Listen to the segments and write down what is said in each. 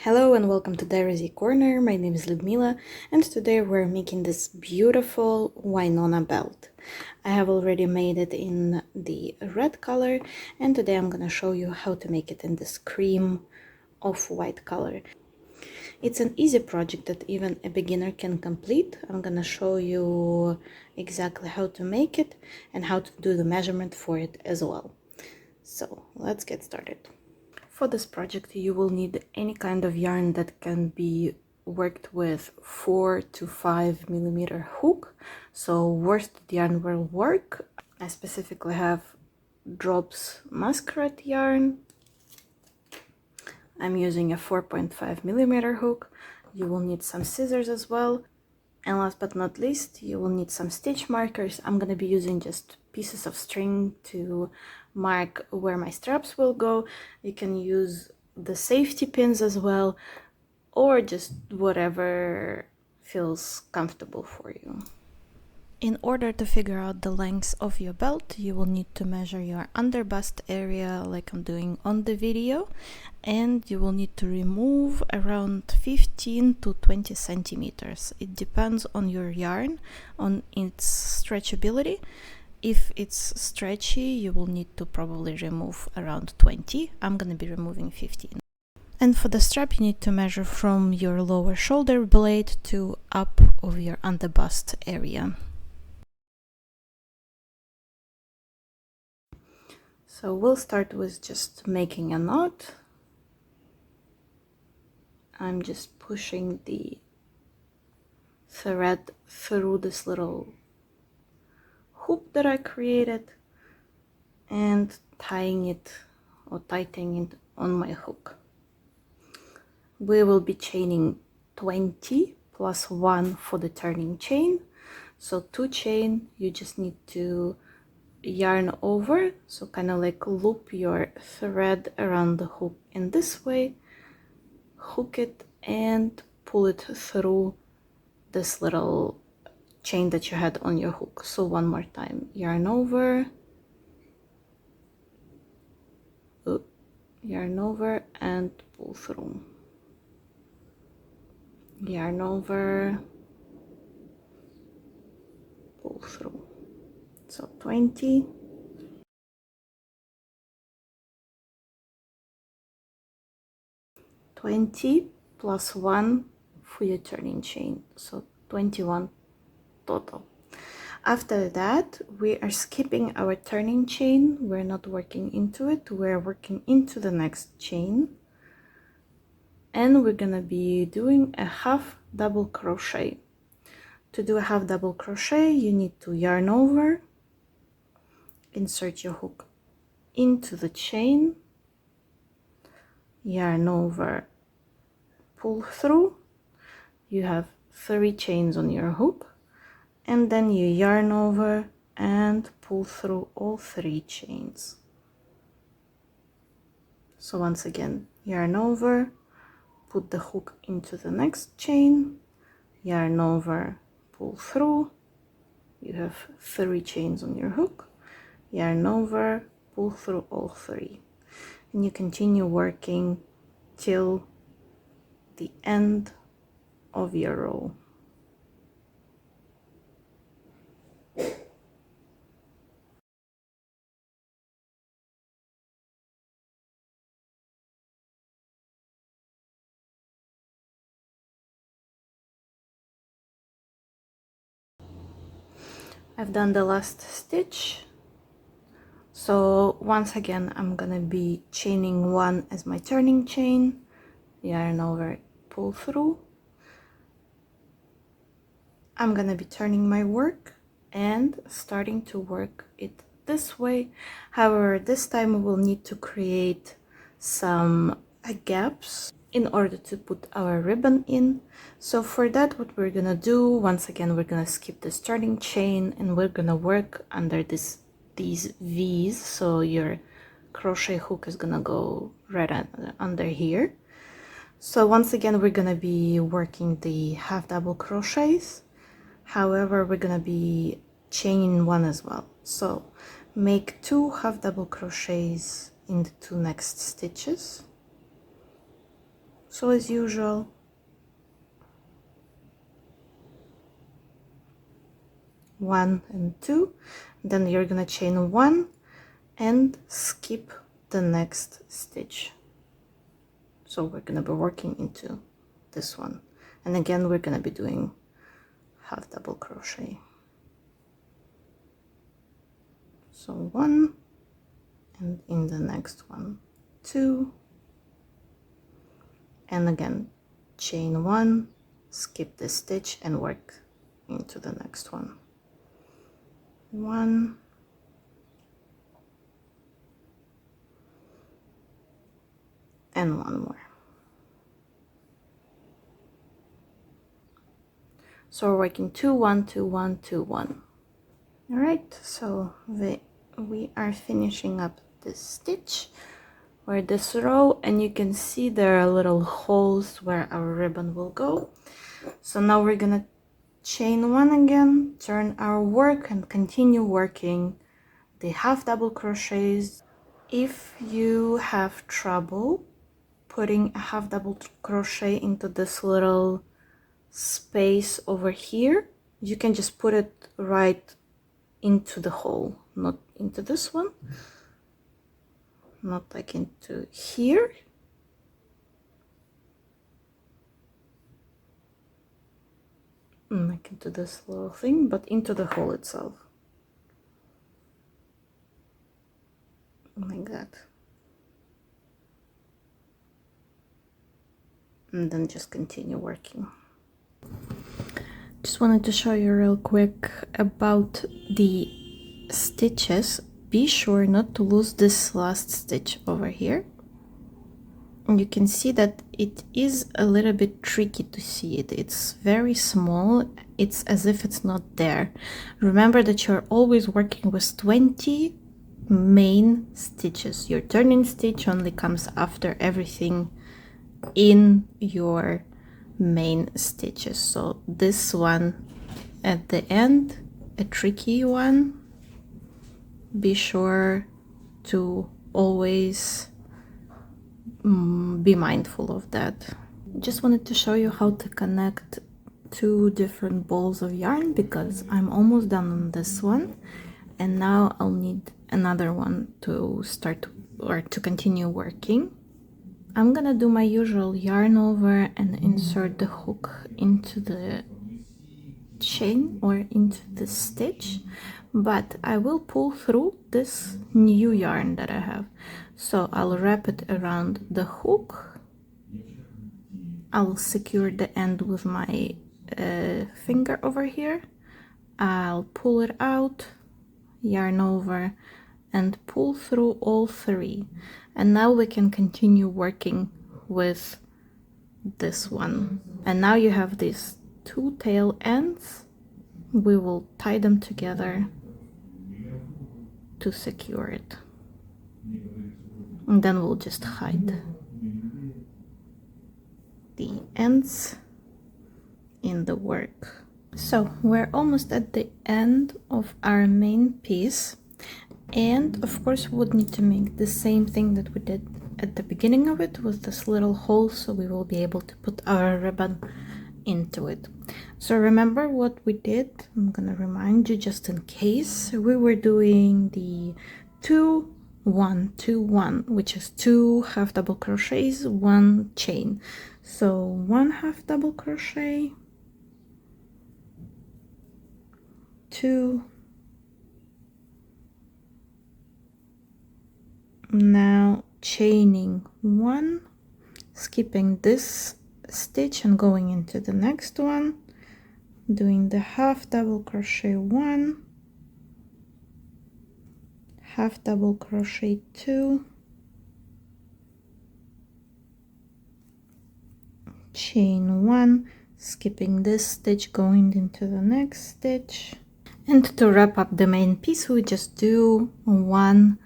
Hello and welcome to Dairy Corner. My name is Ludmila and today we're making this beautiful Wineona belt. I have already made it in the red color and today I'm gonna show you how to make it in this cream off-white color. It's an easy project that even a beginner can complete. I'm gonna show you exactly how to make it and how to do the measurement for it as well. So let's get started. For this project you will need any kind of yarn that can be worked with 4 to 5 millimeter hook, so worsted yarn will work. I specifically have Drops Masquerade yarn. I'm using a 4.5 millimeter hook. You will need some scissors as well, and last but not least you will need some stitch markers. I'm gonna be using just pieces of string to mark where my straps will go. You can use the safety pins as well, or just whatever feels comfortable for you. In order to figure out the length of your belt, you will need to measure your underbust area like I'm doing on the video, and you will need to remove around 15 to 20 centimeters. It depends on your yarn, on its stretchability. If it's stretchy, you will need to probably remove around 20. I'm gonna be removing 15. And for the strap, you need to measure from your lower shoulder blade to up of your underbust area. So we'll start with just making a knot. I'm just pushing the thread through this little hoop that I created and tying it or tightening it on my hook. We will be chaining 20 plus 1 for the turning chain. So 2 chain, you just need to yarn over, so kind of like loop your thread around the hook in this way, hook it and pull it through this little chain that you had on your hook. So one more time, yarn over, yarn over and pull through, yarn over, pull through. So 20, plus 1 for your turning chain, so 21 total. After that, we are skipping our turning chain. We're not working into it, we're working into the next chain, and we're gonna be doing a half double crochet. To do a half double crochet, you need to yarn over, insert your hook into the chain, yarn over, pull through. You have 3 chains on your hook, and then you yarn over and pull through all 3 chains. So once again, yarn over, put the hook into the next chain, yarn over, pull through. You have 3 chains on your hook, yarn over, pull through all 3, and you continue working till the end of your row. I've done the last stitch, so once again I'm gonna be chaining 1 as my turning chain, yarn over, pull through. I'm gonna be turning my work and starting to work it this way. However, this time we will need to create some gaps in order to put our ribbon in. So for that, what we're gonna do, once again, we're gonna skip this turning chain and we're gonna work under these V's. So your crochet hook is gonna go right under here. So once again, we're gonna be working the half double crochets. However, we're gonna be chaining 1 as well. So make 2 half double crochets in the 2 next stitches. So as usual, one and two, then you're gonna chain one and skip the next stitch. So we're gonna be working into this one, and again we're gonna be doing half double crochet. So one, and in the next one, two, and again chain one, skip the stitch and work into the next one. One, and one more. So we're working 2 1 2 1 2 1. All right, so we are finishing up this stitch or this row, and you can see there are little holes where our ribbon will go. So now we're gonna chain one again, turn our work, and continue working the half double crochets. If you have trouble putting a half double crochet into this little space over here, you can just put it right into the hole, not into this one, not like into here. Like into this little thing, but into the hole itself, like that. And then just continue working. Just wanted to show you real quick about the stitches. Be sure not to lose this last stitch over here. You can see that it is a little bit tricky to see it. It's very small. It's as if it's not there. Remember that you're always working with 20 main stitches. Your turning stitch only comes after everything in your main stitches. So this one at the end, a tricky one, be sure to always be mindful of that. Just wanted to show you how to connect two different balls of yarn, because I'm almost done on this one, and now I'll need another one to start or to continue working. I'm gonna do my usual yarn over and insert the hook into the chain or into the stitch, but I will pull through this new yarn that I have. So I'll wrap it around the hook. I'll secure the end with my finger over here. I'll pull it out, yarn over, and pull through all three. And now we can continue working with this one. And now you have these two tail ends. We will tie them together to secure it. And then we'll just hide the ends in the work. So we're almost at the end of our main piece, and of course we would need to make the same thing that we did at the beginning of it with this little hole, so we will be able to put our ribbon into it. So remember what we did. I'm gonna remind you just in case. We were doing the 2 1 2 1, which is 2 half double crochets, 1 chain. So 1 half double crochet, 2, now chaining 1, skipping this stitch and going into the next one, doing the half double crochet 1, half double crochet 2, chain 1, skipping this stitch, going into the next stitch. And to wrap up the main piece, we just do one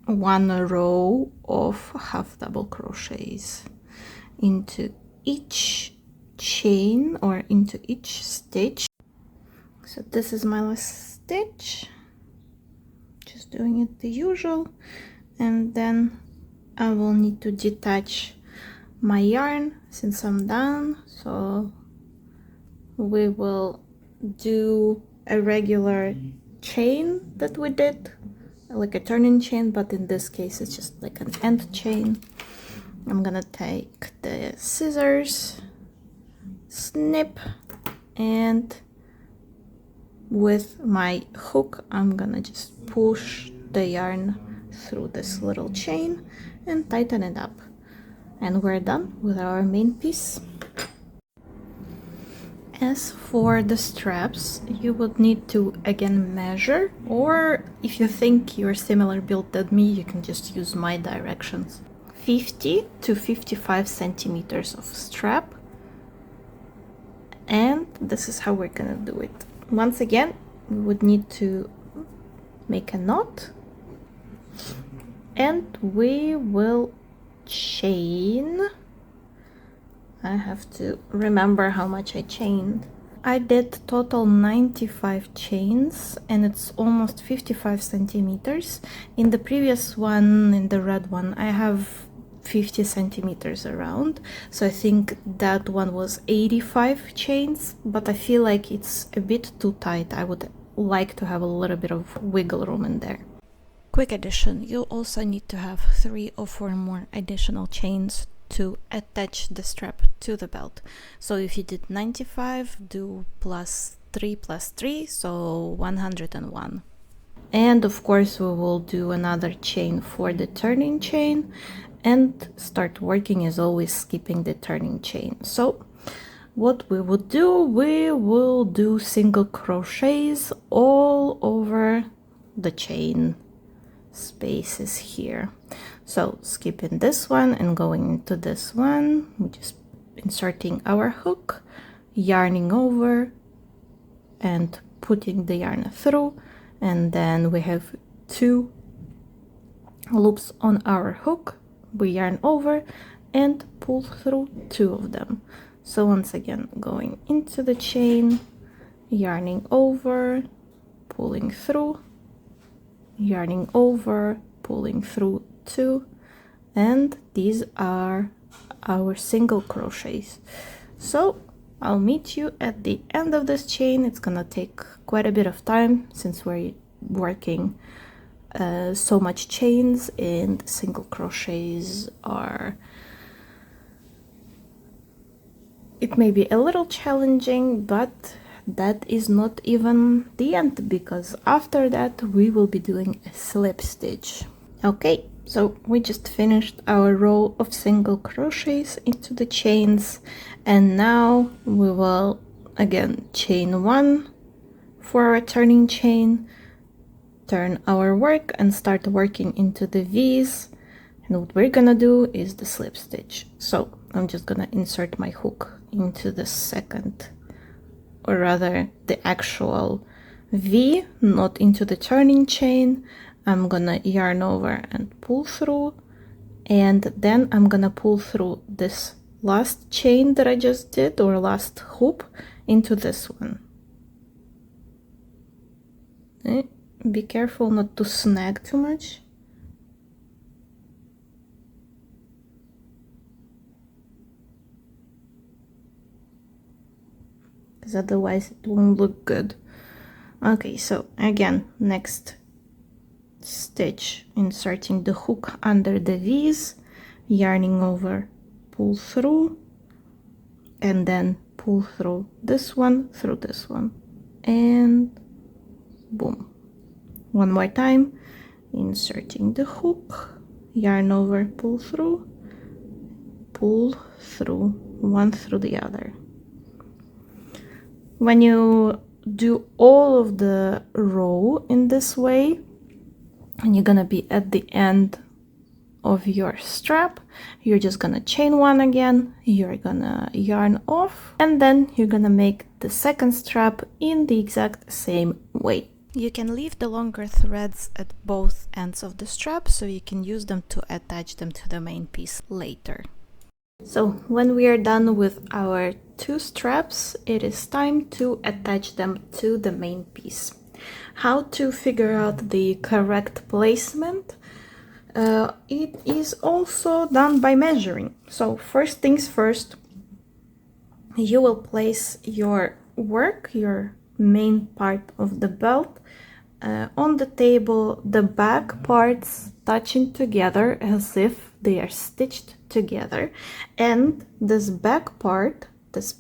row of half double crochets into each chain or into each stitch. So this is my last stitch, just doing it the usual, and then I will need to detach my yarn since I'm done. So we will do a regular chain that we did, like a turning chain, but in this case it's just like an end chain. I'm gonna take the scissors, snip, and with my hook I'm gonna just push the yarn through this little chain and tighten it up, and we're done with our main piece. As for the straps, you would need to again measure, or if you think you're similar build than me, you can just use my directions. 50 to 55 centimeters of strap, and this is how we're gonna do it. Once again, we would need to make a knot, and we will chain. I have to remember how much I chained. I did total 95 chains, and it's almost 55 centimeters. In the previous one, in the red one, I have 50 centimeters around, so I think that one was 85 chains, but I feel like it's a bit too tight. I would like to have a little bit of wiggle room in there. Quick addition, you'll also need to have 3 or 4 more additional chains to attach the strap to the belt. So if you did 95, do plus 3, so 101. And of course we will do another chain for the turning chain, and start working as always skipping the turning chain. So what we would do, we will do single crochets all over the chain spaces here. So skipping this one and going into this one, we're just inserting our hook, yarning over and putting the yarn through, and then we have 2 loops on our hook. We yarn over and pull through 2 of them. So once again, going into the chain, yarning over, pulling through, yarning over, pulling through 2, and these are our single crochets. So I'll meet you at the end of this chain. It's gonna take quite a bit of time since we're working so much chains, and single crochets are, it may be a little challenging, but that is not even the end, because after that we will be doing a slip stitch. Okay, so we just finished our row of single crochets into the chains, and now we will again chain 1 for our turning chain, turn our work and start working into the V's, and what we're gonna do is the slip stitch. So I'm just gonna insert my hook into the second, or rather the actual V, not into the turning chain. I'm gonna yarn over and pull through, and then I'm gonna pull through this last chain that I just did, or last hoop, into this one. Be careful not to snag too much. Because otherwise it won't look good. Okay, so again, next stitch, inserting the hook under the V's, yarning over, pull through, and then pull through this one, and boom. One more time, inserting the hook, yarn over, pull through, one through the other. When you do all of the row in this way, and you're gonna be at the end of your strap, you're just gonna chain 1 again, you're gonna yarn off, and then you're gonna make the second strap in the exact same way. You can leave the longer threads at both ends of the strap, so you can use them to attach them to the main piece later. So when we are done with our 2 straps, it is time to attach them to the main piece. How to figure out the correct placement? It is also done by measuring. So first things first, you will place your work, your main part of the belt, on the table, the back parts touching together as if they are stitched together, and this back part, this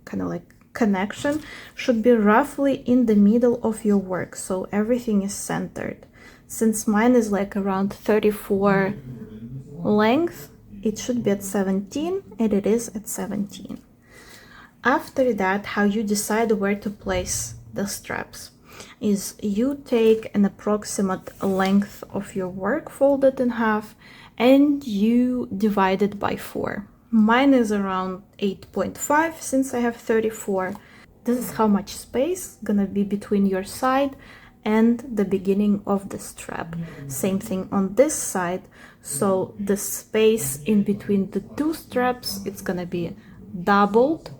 kind of like connection, should be roughly in the middle of your work, so everything is centered. Since mine is like around 34 length, it should be at 17, and it is at 17. After that, how you decide where to place the straps is you take an approximate length of your work folded in half and you divide it by 4. Mine is around 8.5 since I have 34. This is how much space gonna be between your side and the beginning of the strap. Same thing on this side, so the space in between the two straps, it's gonna be doubled.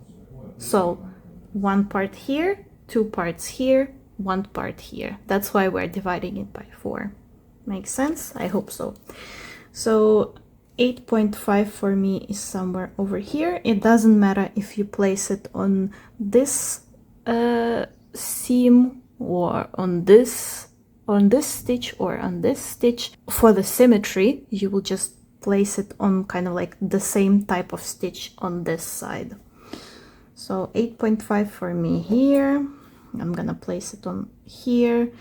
So one part here, two parts here, one part here. That's why we're dividing it by 4. Makes sense? I hope so. So 8.5 for me is somewhere over here. It doesn't matter if you place it on this seam or on this stitch or on this stitch. For the symmetry, you will just place it on kind of like the same type of stitch on this side. So 8.5 for me here. I'm gonna place it on here.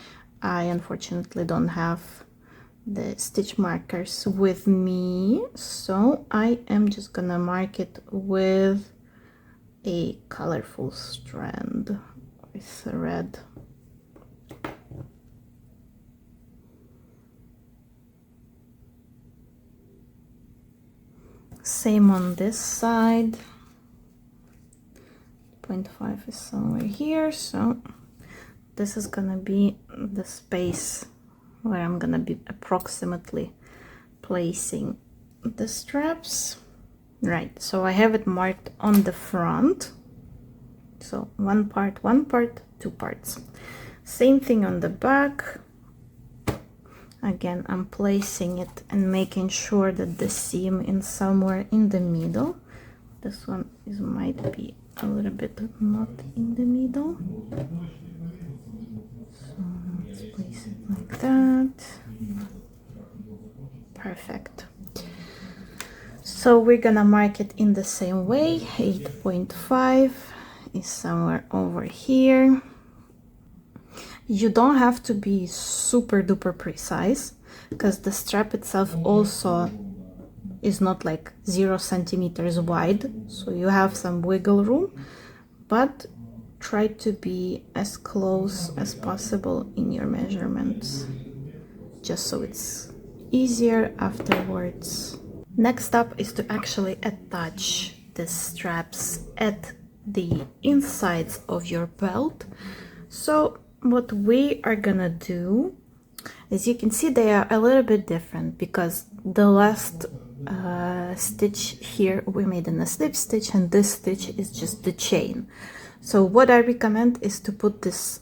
I unfortunately don't have the stitch markers with me, so I am just gonna mark it with a colorful strand with red. Same on this side. 0.5 is somewhere here, so this is gonna be the space where I'm gonna be approximately placing the straps. Right, so I have it marked on the front, so one part, two parts. Same thing on the back. Again, I'm placing it and making sure that the seam is somewhere in the middle. This one might be a little bit not in the middle, so let's place it like that. Perfect. So we're gonna mark it in the same way. 8.5 is somewhere over here. You don't have to be super duper precise because the strap itself also is not like 0 centimeters wide, so you have some wiggle room, but try to be as close as possible in your measurements, just so it's easier afterwards. Next up is to actually attach the straps at the insides of your belt. So what we are gonna do, as you can see, they are a little bit different because the last stitch here we made in a slip stitch, and this stitch is just the chain. So what I recommend is to put this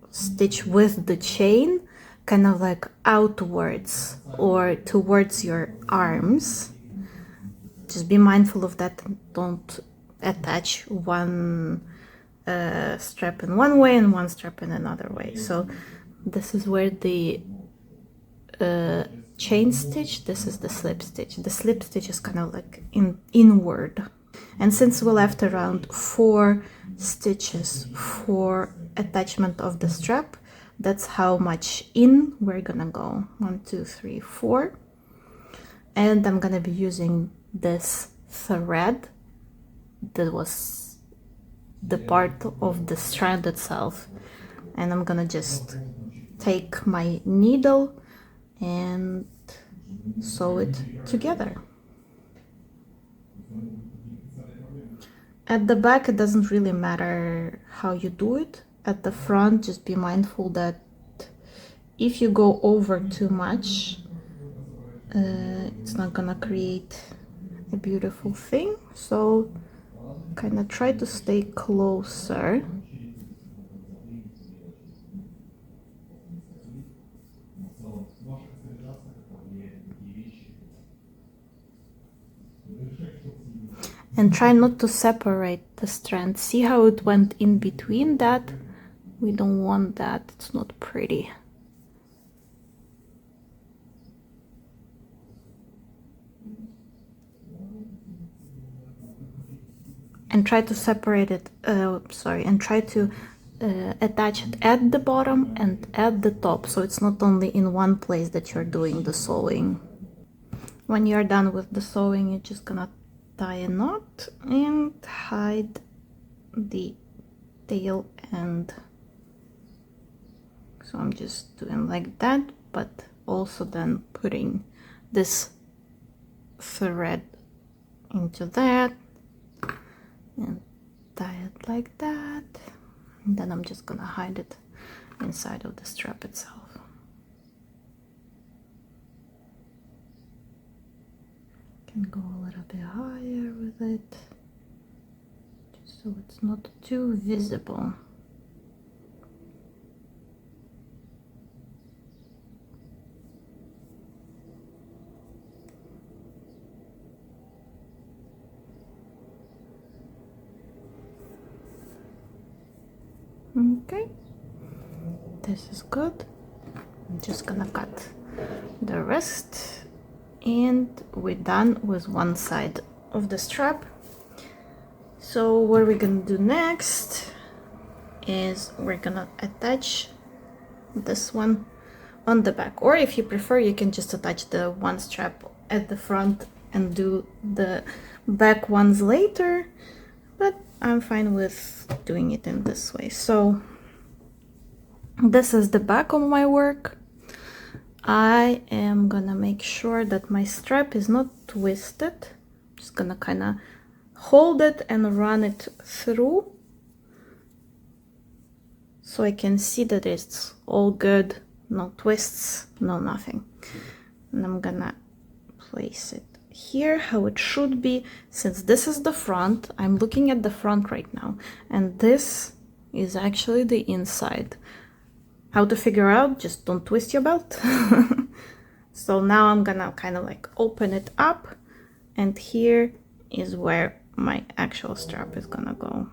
stitch with the chain kind of like outwards or towards your arms. Just be mindful of that and don't attach one strap in one way and one strap in another way. So this is where the chain stitch, this is the slip stitch. The slip stitch is kind of like inward. And since we left around 4 stitches for attachment of the strap, that's how much in we're gonna go. 1, 2, 3, 4. And I'm gonna be using this thread that was the part of the strand itself, and I'm gonna just take my needle and sew it together. At the back, it doesn't really matter how you do it. At the front, just be mindful that if you go over too much, it's not gonna create a beautiful thing. So kind of try to stay closer. And try not to separate the strand. See how it went in between that? We don't want that, it's not pretty. And try to separate it, and try to attach it at the bottom and at the top, so it's not only in one place that you're doing the sewing. When you're done with the sewing, you're just gonna tie a knot and hide the tail end. So I'm just doing like that, but also then putting this thread into that and tie it like that, and then I'm just gonna hide it inside of the strap itself. Can go a little bit higher with it, just so it's not too visible. Okay, this is good. I'm just gonna cut the rest, and we're done with one side of the strap. So what we're gonna do next is we're gonna attach this one on the back, or if you prefer, you can just attach the one strap at the front and do the back ones later, but I'm fine with doing it in this way. So this is the back of my work. I am gonna make sure that my strap is not twisted. Just gonna kind of hold it and run it through so I can see that it's all good, no twists, no nothing. And I'm gonna place it here how it should be. Since this is the front, I'm looking at the front right now, and this is actually the inside. How to figure out? Just don't twist your belt. So now I'm gonna kind of like open it up, and here is where my actual strap is gonna go.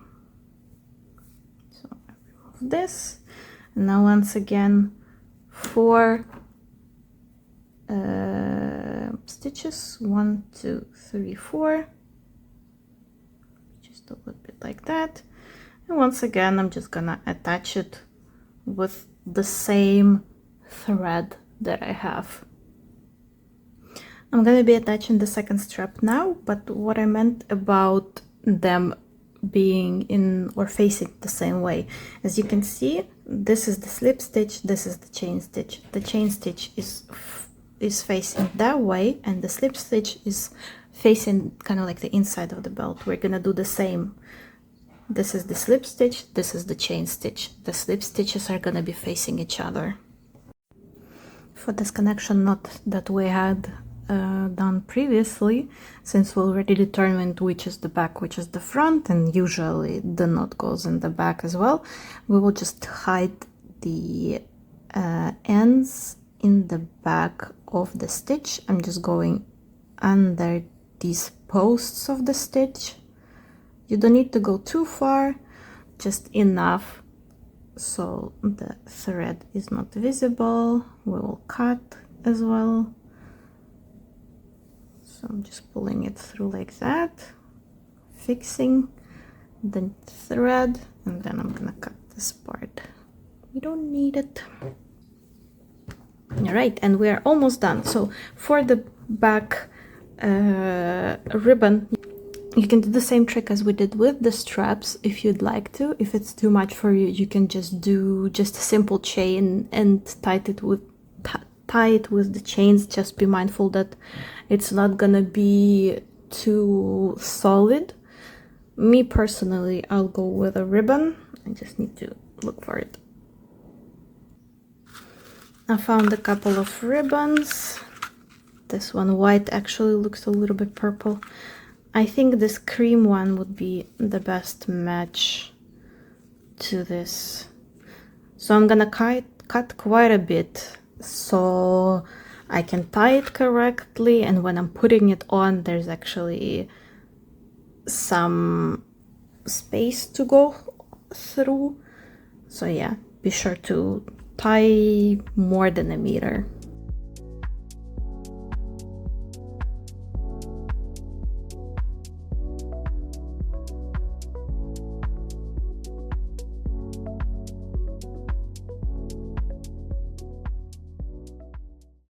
So I remove this, and now once again 4 stitches, 1 2 3 4, just a little bit like that. And once again I'm just gonna attach it with the same thread that I have. I'm gonna be attaching the second strap now, but what I meant about them being in or facing the same way, as you can see, this is the slip stitch, this is the chain stitch. The chain stitch is facing that way, and the slip stitch is facing kind of like the inside of the belt. We're gonna do the same. This is the slip stitch, this is the chain stitch. The slip stitches are gonna be facing each other. For this connection knot that we had done previously, since we already determined which is the back, which is the front, and usually the knot goes in the back as well, we will just hide the ends in the back of the stitch. I'm just going under these posts of the stitch. You don't need to go too far, just enough so the thread is not visible. We will cut as well. So I'm just pulling it through like that, fixing the thread, and then I'm gonna cut this part. We don't need it. All right, and we are almost done. So for the back ribbon, you can do the same trick as we did with the straps if you'd like to. If it's too much for you, you can just do a simple chain and tie it with the chains. Just be mindful that it's not gonna be too solid. Me personally, I'll go with a ribbon. I just need to look for it. I found a couple of ribbons. This one white actually looks a little bit purple. I think this cream one would be the best match to this. So I'm gonna cut quite a bit so I can tie it correctly, and when I'm putting it on, there's actually some space to go through. So yeah, be sure to tie more than a meter.